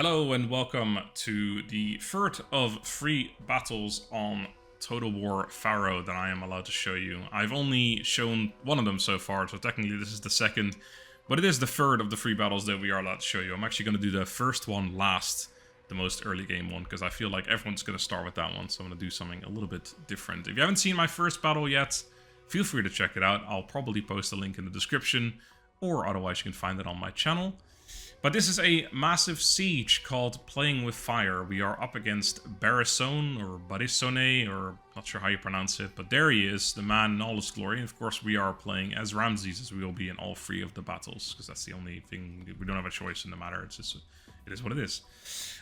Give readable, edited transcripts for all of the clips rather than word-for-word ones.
Hello and welcome to the third of 3 battles on Total War Pharaoh that I am allowed to show you. I've only shown one of them so far, so technically this is the second, but it is the third of the 3 battles that we are allowed to show you. I'm actually going to do the first one last, the most early game one, because I feel like everyone's going to start with that one, so I'm going to do something a little bit different. If you haven't seen my first battle yet, feel free to check it out. I'll probably post a link in the description, or otherwise you can find it on my channel. But this is a massive siege called Playing with Fire. We are up against Barisone, or Barisone, or not sure how you pronounce it, but there he is, the man in all his glory. And of course we are playing as Ramesses, as we will be in all 3 of the battles, because that's the only thing, we don't have a choice in the matter, it's just, it is what it is.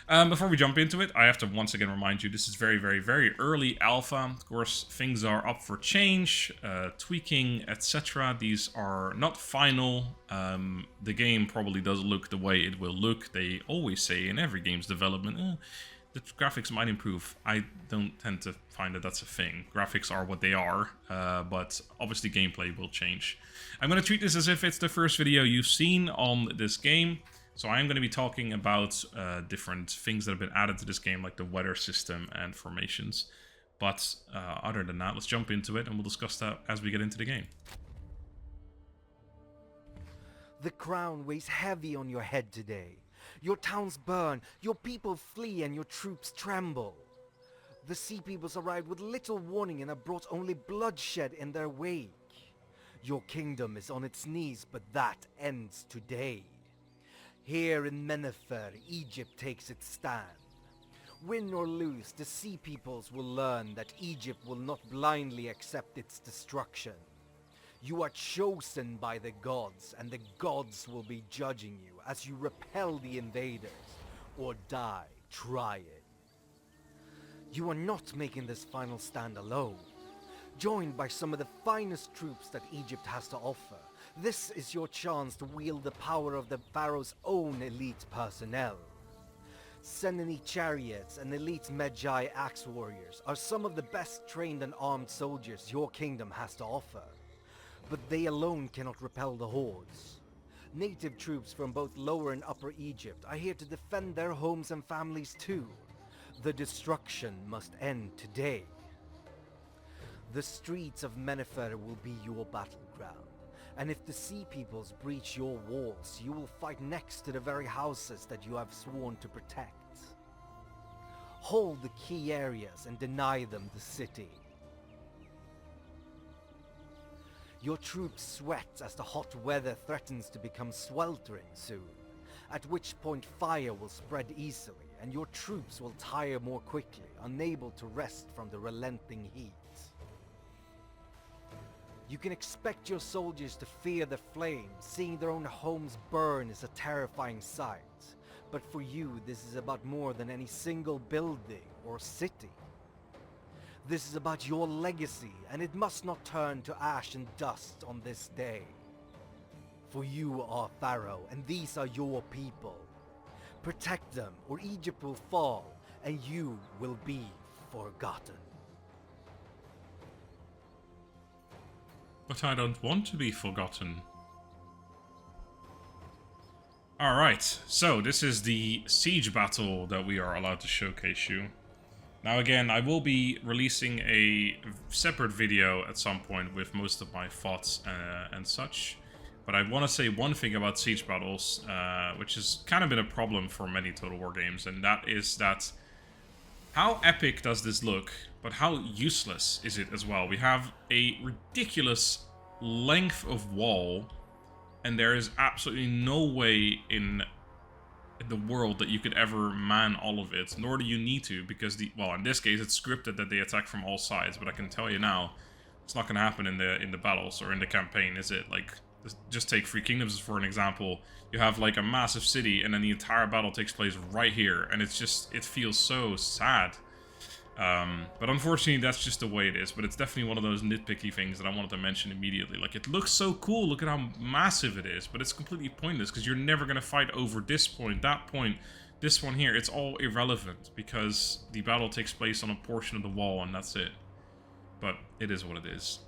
Before we jump into it, I have to once again remind you, this is very, very, very early alpha. Of course, things are up for change, tweaking, etc. These are not final. The game probably does look the way it will look. They always say in every game's development, the graphics might improve. I don't tend to find that that's a thing. Graphics are what they are, but obviously gameplay will change. I'm going to treat this as if it's the first video you've seen on this game. So I am going to be talking about different things that have been added to this game, like the weather system and formations. But other than that, let's jump into it and we'll discuss that as we get into the game. The crown weighs heavy on your head today. Your towns burn, your people flee, and your troops tremble. The Sea Peoples arrived with little warning and have brought only bloodshed in their wake. Your kingdom is on its knees, but that ends today. Here in Mennefer, Egypt takes its stand. Win or lose, the Sea Peoples will learn that Egypt will not blindly accept its destruction. You are chosen by the gods, and the gods will be judging you as you repel the invaders, or die trying. You are not making this final stand alone. Joined by some of the finest troops that Egypt has to offer, this is your chance to wield the power of the Pharaoh's own elite personnel. Senini chariots and elite Medjai axe warriors are some of the best trained and armed soldiers your kingdom has to offer. But they alone cannot repel the hordes. Native troops from both Lower and Upper Egypt are here to defend their homes and families too. The destruction must end today. The streets of Mennefer will be your battleground. And if the Sea Peoples breach your walls, you will fight next to the very houses that you have sworn to protect. Hold the key areas and deny them the city. Your troops sweat as the hot weather threatens to become sweltering soon, at which point fire will spread easily and your troops will tire more quickly, unable to rest from the relenting heat. You can expect your soldiers to fear the flames. Seeing their own homes burn is a terrifying sight. But for you, this is about more than any single building or city. This is about your legacy, and it must not turn to ash and dust on this day. For you are Pharaoh, and these are your people. Protect them, or Egypt will fall, and you will be forgotten. But I don't want to be forgotten. Alright, so this is the siege battle that we are allowed to showcase you. Now again, I will be releasing a separate video at some point with most of my thoughts and such. But I want to say one thing about siege battles, which has kind of been a problem for many Total War games, and that is that how epic does this look, but how useless is it as well? We have a ridiculous length of wall, and there is absolutely no way in the world that you could ever man all of it, nor do you need to, because well, in this case it's scripted that they attack from all sides, but I can tell you now, it's not going to happen in the battles or in the campaign, is it? Like, just take 3 Kingdoms for an example. You have like a massive city, and then the entire battle takes place right here, and it's just, it feels so sad. But unfortunately, that's just the way it is. But it's definitely one of those nitpicky things that I wanted to mention immediately. Like, it looks so cool, look at how massive it is, but it's completely pointless, because you're never going to fight over this point, that point, this one here. It's all irrelevant, because the battle takes place on a portion of the wall, and that's it. But it is what it is.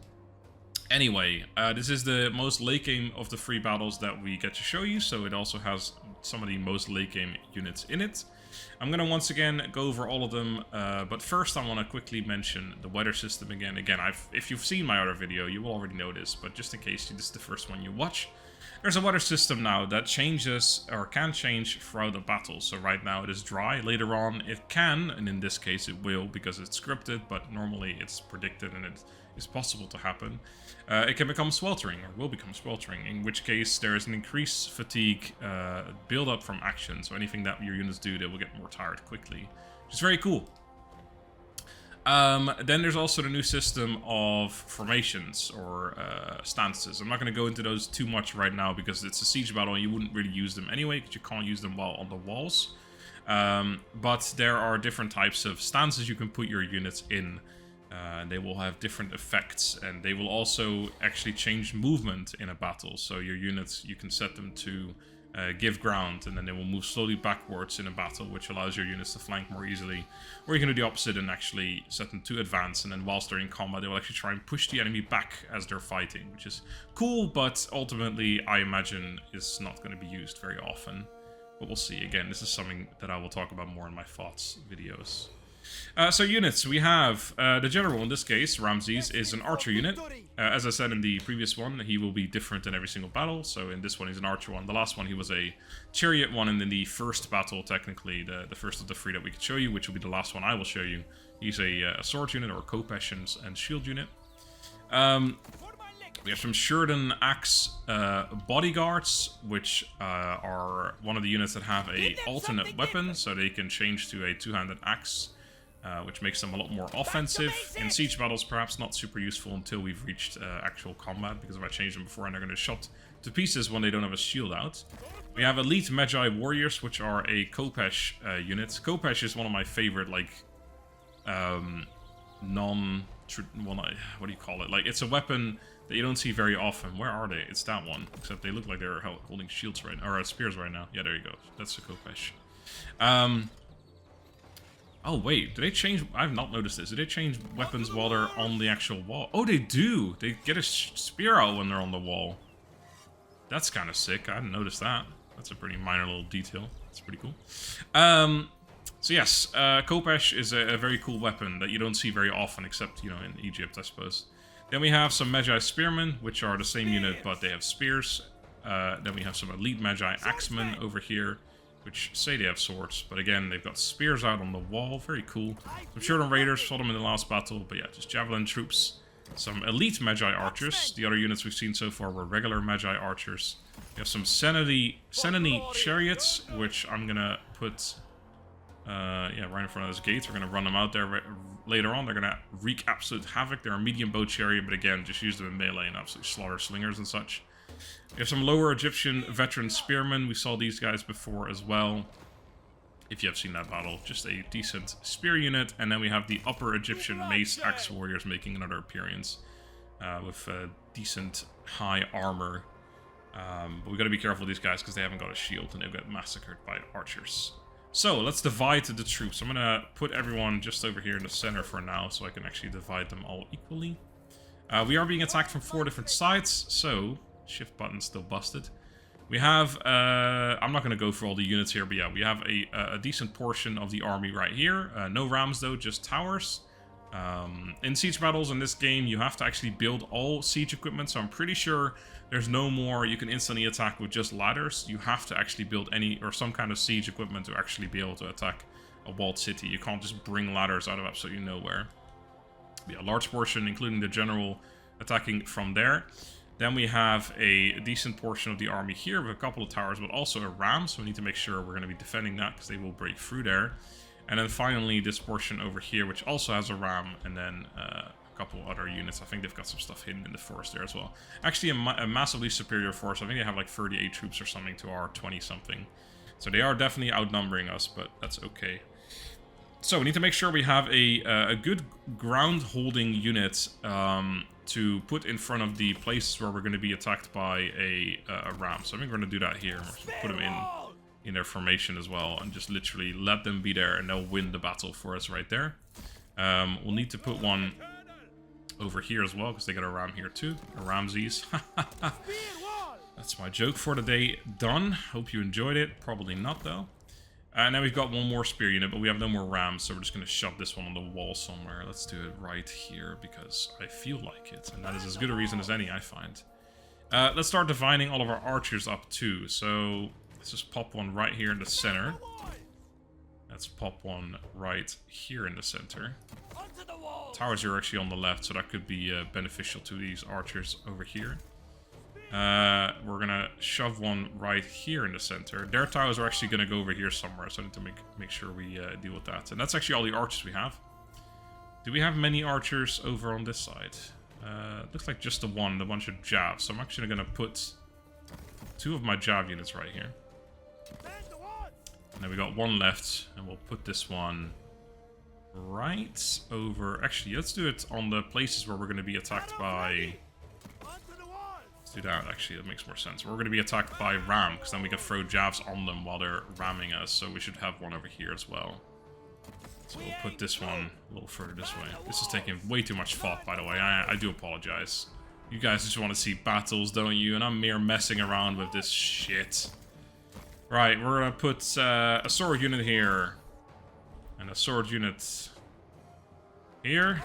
Anyway, this is the most late game of the 3 battles that we get to show you, so it also has some of the most late game units in it. I'm gonna once again go over all of them, but first I want to quickly mention the weather system again. If you've seen my other video, you will already know this, but just in case this is the first one you watch, there's a weather system now that changes, or can change, throughout the battle. So right now it is dry, later on it can, and in this case it will, because it's scripted, but normally it's predicted and it is possible to happen. It can become sweltering, or will become sweltering, in which case there is an increased fatigue build-up from action. So anything that your units do, they will get more tired quickly, which is very cool. Then there's also the new system of formations, or stances. I'm not going to go into those too much right now, because it's a siege battle and you wouldn't really use them anyway, because you can't use them while on the walls. But there are different types of stances you can put your units in. They will have different effects, and they will also actually change movement in a battle. So your units, you can set them to give ground, and then they will move slowly backwards in a battle, which allows your units to flank more easily. Or you can do the opposite and actually set them to advance, and then whilst they're in combat, they will actually try and push the enemy back as they're fighting, which is cool, but ultimately, I imagine, is not going to be used very often. But we'll see. Again, this is something that I will talk about more in my thoughts videos. So units, we have the general, in this case, Ramesses, is an archer unit. As I said in the previous one, he will be different in every single battle. So in this one, he's an archer one. The last one, he was a chariot one. And in the first battle, technically, the first of the 3 that we could show you, which will be the last one I will show you, he's a sword unit, or Kopesh and shield unit. We have some Shurden Axe bodyguards, which are one of the units that have a alternate weapon, so they can change to a 2-handed axe. Which makes them a lot more offensive. In siege battles, perhaps not super useful until we've reached actual combat, because if I change them before, and they're going to shot to pieces when they don't have a shield out. We have elite Magi warriors, which are a Kopesh unit. Kopesh is one of my favorite, like, what do you call it? Like, it's a weapon that you don't see very often. Where are they? It's that one. Except they look like they're holding shields right now, or spears right now. Yeah, there you go. That's a Kopesh. Oh, wait, do they change? I've not noticed this. Do they change weapons while they're on the actual wall? Oh, they do! They get a spear out when they're on the wall. That's kind of sick. I didn't notice that. That's a pretty minor little detail. That's pretty cool. So yes, Kopesh is a very cool weapon that you don't see very often, except, you know, in Egypt, I suppose. Then we have some Magi Spearmen, which are the same unit, but they have spears. Then we have some elite Magi Axemen over here, which say they have swords, but again, they've got spears out on the wall. Very cool. Some Shurden Raiders, saw them in the last battle, but yeah, just Javelin troops. Some elite Magi Archers. The other units we've seen so far were regular Magi Archers. We have some Senani Chariots, which I'm gonna put, yeah, right in front of this gate. We're gonna run them out there later on. They're gonna wreak absolute havoc. They're a medium bow chariot, but again, just use them in melee and absolutely slaughter slingers and such. We have some lower Egyptian veteran spearmen. We saw these guys before as well. If you have seen that battle, just a decent spear unit. And then we have the upper Egyptian mace axe warriors making another appearance with decent high armor. But we got to be careful with these guys because they haven't got a shield and they'll get massacred by archers. So let's divide the troops. I'm gonna put everyone just over here in the center for now, so I can actually divide them all equally. We are being attacked from 4 different sides, so shift button still busted. We have, I'm not going to go through all the units here, but yeah, we have a decent portion of the army right here. No rams though, just towers. In siege battles in this game, you have to actually build all siege equipment, so I'm pretty sure there's no more you can instantly attack with just ladders. You have to actually build any, or some kind of siege equipment to actually be able to attack a walled city. You can't just bring ladders out of absolutely nowhere. But yeah, a large portion, including the general, attacking from there. Then we have a decent portion of the army here with a couple of towers, but also a ram, so we need to make sure we're going to be defending that because they will break through there. And then finally this portion over here, which also has a ram, and then a couple other units. I think they've got some stuff hidden in the forest there as well. Actually a massively superior force. I think they have like 38 troops or something to our 20-something. So they are definitely outnumbering us, but that's okay. So we need to make sure we have a good ground-holding unit to put in front of the places where we're going to be attacked by a ram. So I think we're going to do that here. Put them in their formation as well, and just literally let them be there, and they'll win the battle for us right there. We'll need to put one over here as well, because they got a ram here too. A Ramesses. That's my joke for the day done. Hope you enjoyed it. Probably not, though. And now we've got one more spear unit, but we have no more rams, so we're just going to shove this one on the wall somewhere. Let's do it right here, because I feel like it. And that is as good a reason as any, I find. Let's start divining all of our archers up, too. So, let's just pop one right here in the center. Let's pop one right here in the center. Towers are actually on the left, so that could be beneficial to these archers over here. We're gonna shove one right here in the center. Their towers are actually gonna go over here somewhere, so I need to make sure we deal with that. And that's actually all the archers we have. Do we have many archers over on this side? Looks like just the bunch of jabs. So I'm actually gonna put 2 of my jab units right here. And then we got one left, and we'll put this one right over... Actually, let's do it on the places where we're gonna be attacked by... Let's do that, actually, that makes more sense. We're going to be attacked by ram, because then we can throw jabs on them while they're ramming us, so we should have one over here as well. So we'll put this one a little further this way. This is taking way too much thought, by the way. I do apologize. You guys just want to see battles, don't you? And I'm mere messing around with this shit. Right, we're going to put a sword unit here. And a sword unit here.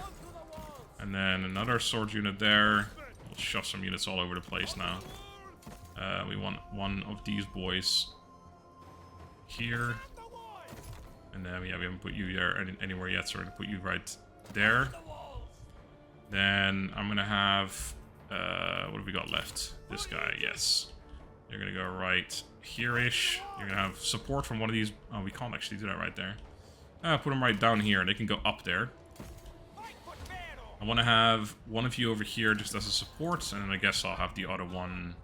And then another sword unit there. We'll shove some units all over the place now. We want one of these boys here. And then, yeah, we haven't put you there anywhere yet, so we're going to put you right there. Then I'm going to have... what have we got left? This guy, yes. You're going to go right here-ish. You're going to have support from one of these... Oh, we can't actually do that right there. Put them right down here, and they can go up there. I want to have one of you over here just as a support, and then I guess I'll have the other one...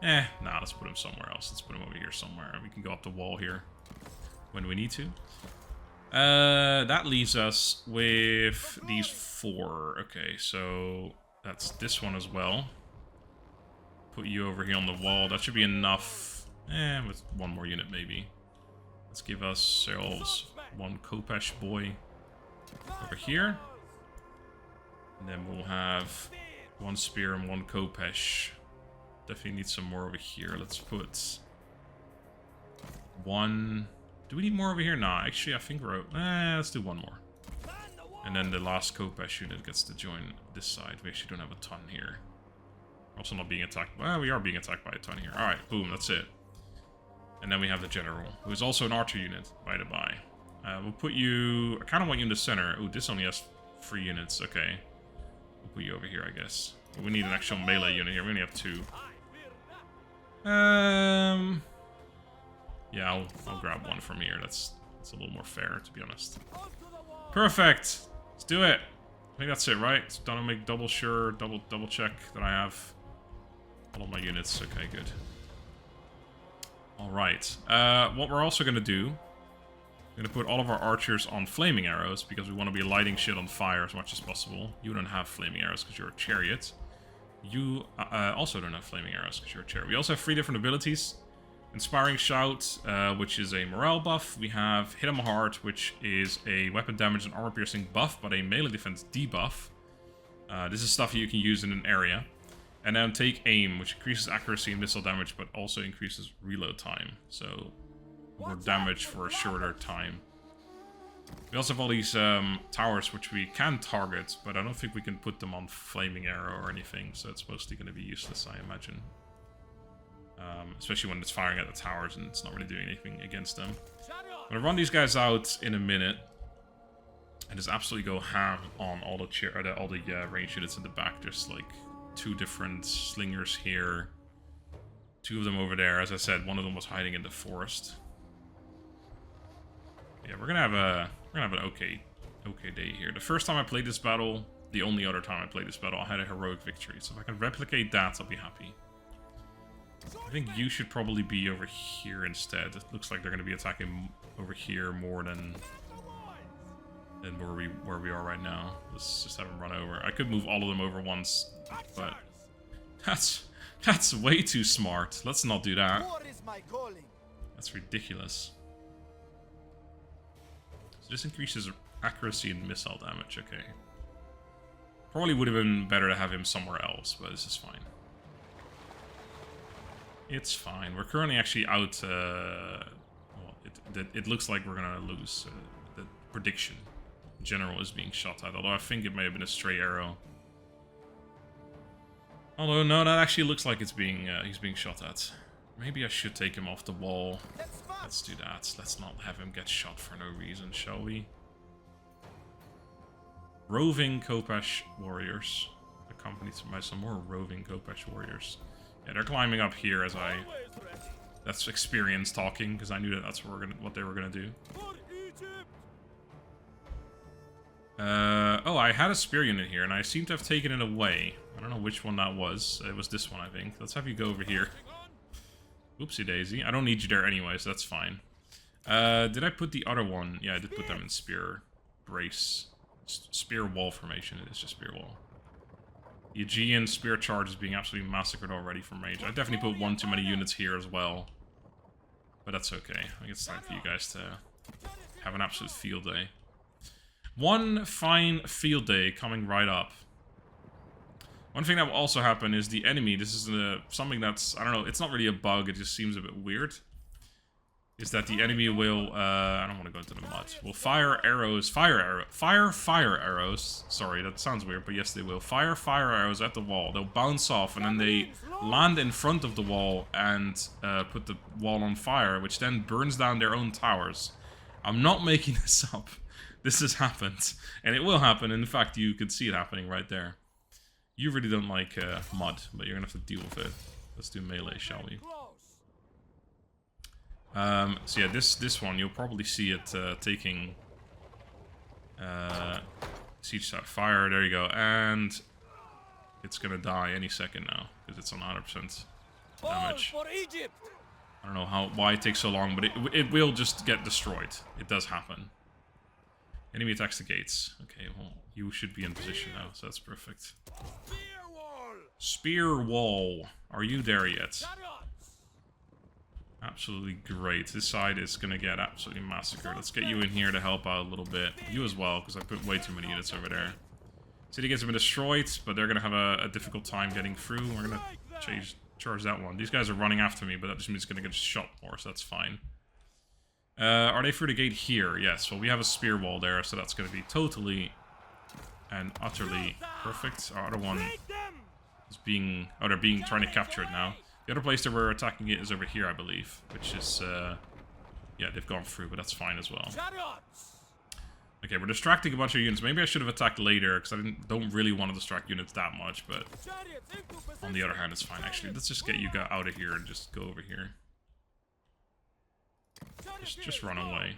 Nah, let's put him somewhere else. Let's put him over here somewhere. We can go up the wall here when we need to. That leaves us with these 4. Okay, so that's this one as well. Put you over here on the wall. That should be enough. With one more unit maybe. Let's give ourselves one Kopesh boy over here. And then we'll have one spear and one Kopesh. Definitely need some more over here. Let's put one... Do we need more over here? Nah, actually I think we're... let's do one more. And then the last Kopesh unit gets to join this side. We actually don't have a ton here. We're also not being attacked. Well, we are being attacked by a ton here. Alright, boom, that's it. And then we have the general, who is also an archer unit, by the by. We'll put you... I kind of want you in the center. Oh, this only has 3 units. Okay. We'll put you over here, I guess. But we need an actual melee unit here. We only have 2. Yeah, I'll grab one from here. That's a little more fair, to be honest. Perfect. Let's do it. I think that's it, right? So don't make double check that I have all of my units. Okay, good. All right. What we're also gonna do, we're gonna put all of our archers on flaming arrows because we want to be lighting shit on fire as much as possible. You don't have flaming arrows because you're a chariot. You also don't have flaming arrows because you're a chariot. We also have 3 different abilities. Inspiring Shout, which is a morale buff. We have Hit 'em Hard, which is a weapon damage and armor piercing buff, but a melee defense debuff. This is stuff you can use in an area. And then Take Aim, which increases accuracy and missile damage, but also increases reload time. So, more damage for a shorter time. We also have all these towers, which we can target, but I don't think we can put them on Flaming Arrow or anything, so it's mostly going to be useless, I imagine. Especially when it's firing at the towers and it's not really doing anything against them. I'm going to run these guys out in a minute. And just absolutely go ham on all the range units in the back. There's like 2 different slingers here. 2 of them over there. As I said, one of them was hiding in the forest. Yeah, we're gonna have an okay day here. The first time I played this battle, the only other time I played this battle, I had a heroic victory. So if I can replicate that, I'll be happy. I think you should probably be over here instead. It looks like they're going to be attacking over here more than where we are right now. Let's just have them run over. I could move all of them over once, but that's way too smart. Let's not do that. That's ridiculous. So this increases accuracy and missile damage. Okay. Probably would have been better to have him somewhere else, but this is fine. It's fine. We're currently actually out... well, it looks like we're gonna lose. The prediction. General is being shot at, although I think it may have been a stray arrow. Although, no, that actually looks like it's being he's being shot at. Maybe I should take him off the wall. Let's do that. Let's not have him get shot for no reason, shall we? Roving Kopesh warriors. Accompanied by some more roving Kopesh warriors. Yeah, they're climbing up here as I... That's experience talking, because I knew that that's what they were gonna do. Oh, I had a spear unit here, and I seem to have taken it away. I don't know which one that was. It was this one, I think. Let's have you go over here. Oopsie daisy. I don't need you there anyway, so that's fine. Did I put the other one? Yeah, I did put them in spear brace. Spear wall formation. It is just spear wall. The Aegean spear charge is being absolutely massacred already from range. I definitely put one too many units here as well. But that's okay. I think it's time for you guys to have an absolute field day. One fine field day coming right up. One thing that will also happen is the enemy, this is something that's, I don't know, it's not really a bug, it just seems a bit weird. Is that the enemy will, I don't want to go into the mud, will fire arrows, fire arrows, sorry, that sounds weird, but yes they will. Fire arrows at the wall, they'll bounce off and then they land in front of the wall and put the wall on fire, which then burns down their own towers. I'm not making this up. This has happened, and it will happen, and in fact you can see it happening right there. You really don't like mud, but you're gonna have to deal with it. Let's do melee, shall we? So yeah, this one, you'll probably see it taking siege side fire, there you go, and it's gonna die any second now, because it's on 100% damage. I don't know why it takes so long, but it will just get destroyed. It does happen. Enemy attacks the gates. Okay, well, you should be in position now, so that's perfect. Spear wall. Are you there yet? Absolutely great. This side is going to get absolutely massacred. Let's get you in here to help out a little bit. You as well, because I put way too many units over there. City gates have been destroyed, but they're going to have a difficult time getting through. We're going to charge that one. These guys are running after me, but that just means it's going to get shot more, so that's fine. Are they through the gate here? Yes, well we have a spear wall there, so that's going to be totally and utterly perfect. Our other one is being... Oh, they're trying to capture it now. The other place that we're attacking it is over here, I believe, which is... yeah, they've gone through, but that's fine as well. Okay, we're distracting a bunch of units. Maybe I should have attacked later, because I don't really want to distract units that much, but... On the other hand, it's fine, actually. Let's just get you out of here and just go over here. Just run away.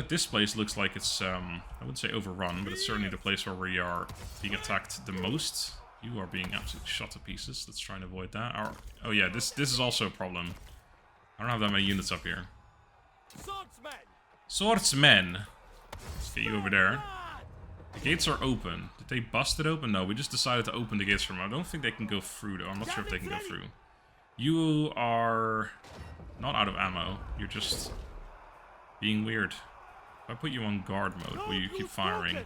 This place looks like it's, I wouldn't say overrun, but it's certainly the place where we are being attacked the most. You are being absolutely shot to pieces. Let's try and avoid that. Oh yeah, this is also a problem. I don't have that many units up here. Swordsmen! Let's get you over there. The gates are open. Did they bust it open? No, we just decided to open the gates from them. I don't think they can go through, though. I'm not sure if they can go through. You are not out of ammo. You're just being weird. If I put you on guard mode, will you keep firing?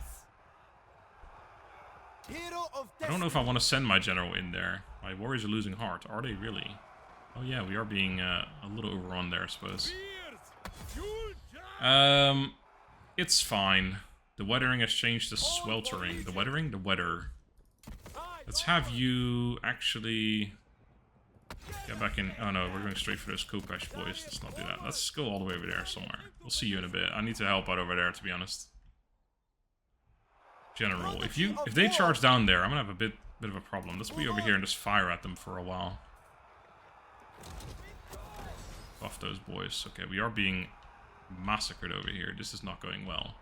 I don't know if I want to send my general in there. My warriors are losing heart. Are they really? Oh yeah, we are being a little overrun there, I suppose. It's fine. The weathering has changed to sweltering. The weathering? The weather. Let's have you actually... Get back in. Oh no, we're going straight for those Kopesh boys. Let's not do that. Let's go all the way over there somewhere. We'll see you in a bit. I need to help out over there, to be honest. General, if they charge down there, I'm gonna have a bit of a problem. Let's be over here and just fire at them for a while. Buff those boys. Okay, we are being massacred over here. This is not going well.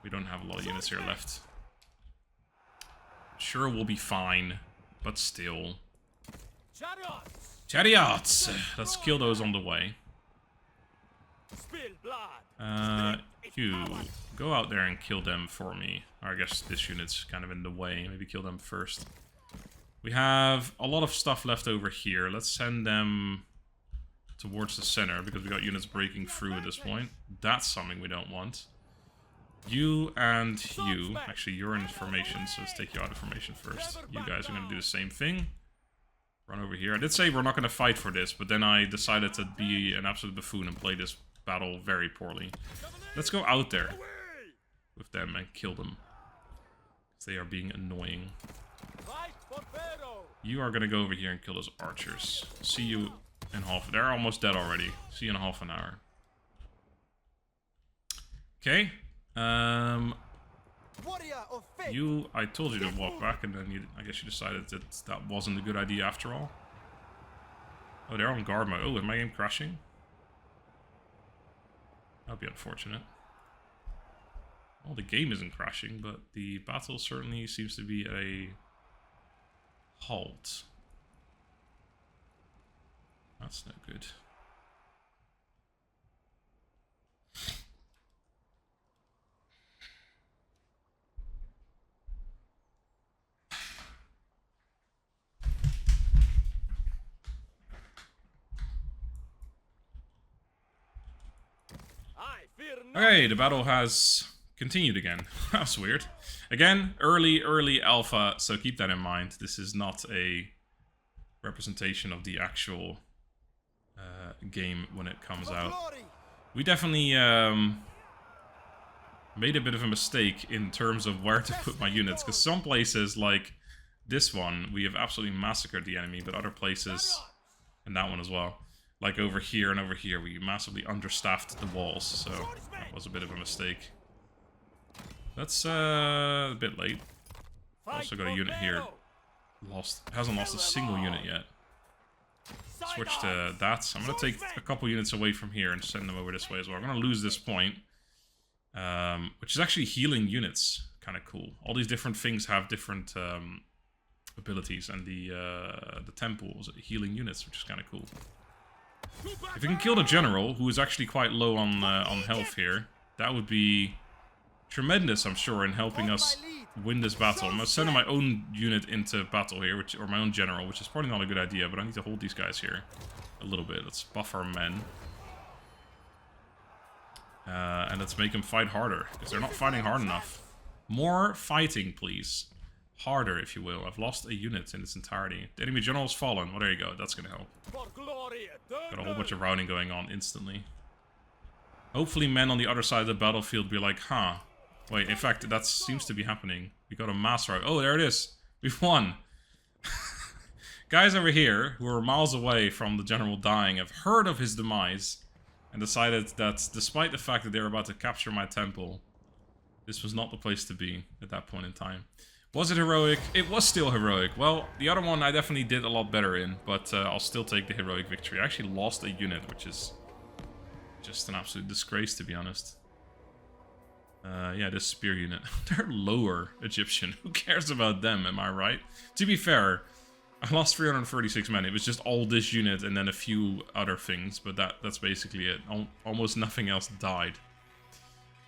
We don't have a lot of units here left. Sure, we'll be fine, but still. Chariots! Let's kill those on the way. You go out there and kill them for me. Or I guess this unit's kind of in the way. Maybe kill them first. We have a lot of stuff left over here. Let's send them towards the center, because we got units breaking through at this point. That's something we don't want. You and you. Actually, you're in formation, so let's take you out of formation first. You guys are going to do the same thing. Run over here. I did say we're not going to fight for this, but then I decided to be an absolute buffoon and play this battle very poorly. Let's go out there with them and kill them. They are being annoying. You are going to go over here and kill those archers. See you in half. They're almost dead already. See you in half an hour. Okay. You, I told you to walk back, and then I guess you decided that that wasn't a good idea after all. Oh, they're on guard mode. Oh, is my game crashing? That'd be unfortunate. Well, the game isn't crashing, but the battle certainly seems to be at a halt. That's no good. Okay, the battle has continued again. That's weird. Again, early alpha, so keep that in mind. This is not a representation of the actual game when it comes out. We definitely made a bit of a mistake in terms of where to put my units, because some places, like this one, we have absolutely massacred the enemy, but other places, and that one as well, like over here and over here, we massively understaffed the walls, so that was a bit of a mistake. That's a bit late. Also got a unit here. Hasn't lost a single unit yet. Switch to that. I'm going to take a couple units away from here and send them over this way as well. I'm going to lose this point, which is actually healing units. Kind of cool. All these different things have different abilities, and the temple is healing units, which is kind of cool. If we can kill the general, who is actually quite low on health here, that would be tremendous, I'm sure, in helping us win this battle. I'm sending my own unit into battle here, or my own general, which is probably not a good idea, but I need to hold these guys here a little bit. Let's buff our men. And let's make them fight harder, because they're not fighting hard enough. More fighting, please. Harder, if you will. I've lost a unit in its entirety. The enemy general's fallen. Well, there you go. That's going to help. Got a whole bunch of routing going on instantly. Hopefully men on the other side of the battlefield be like, huh. Wait, in fact, that seems to be happening. We got a mass rout. Oh, there it is. We've won. Guys over here, who are miles away from the general dying, have heard of his demise and decided that despite the fact that they're about to capture my temple, this was not the place to be at that point in time. Was it heroic? It was still heroic. Well, the other one I definitely did a lot better in, but I'll still take the heroic victory. I actually lost a unit, which is just an absolute disgrace, to be honest. Yeah, this spear unit. They're lower Egyptian. Who cares about them, am I right? To be fair, I lost 336 men. It was just all this unit and then a few other things, but that's basically it. Almost nothing else died.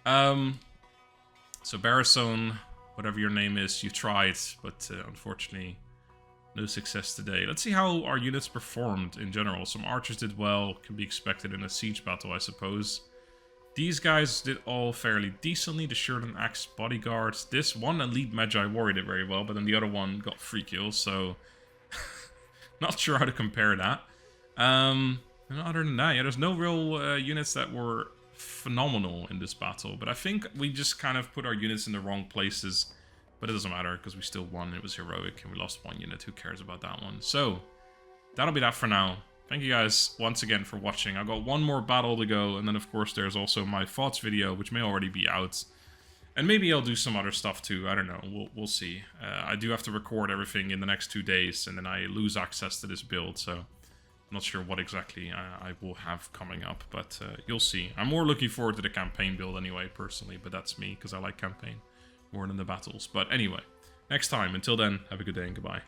So Barisone, whatever your name is, you tried, but unfortunately no success today. Let's see how our units performed in general. Some archers did well, can be expected in a siege battle, I suppose. These guys did all fairly decently. The shirt and axe bodyguards. This one elite magi warrior did very well, but then the other one got 3 kills, so not sure how to compare that. And other than that, yeah, there's no real units that were phenomenal in this battle, but I think we just kind of put our units in the wrong places, but it doesn't matter because we still won. It was heroic and we lost 1 unit. Who cares about that one? So that'll be that for now. Thank you guys once again for watching. I've got 1 more battle to go, and then of course there's also my thoughts video, which may already be out. And maybe I'll do some other stuff too, I don't know, we'll see. I do have to record everything in the next 2 days, and then I lose access to this build, so I'm not sure what exactly I will have coming up, but you'll see. I'm more looking forward to the campaign build anyway, personally, but that's me, because I like campaign more than the battles. But anyway, next time, until then, have a good day and goodbye.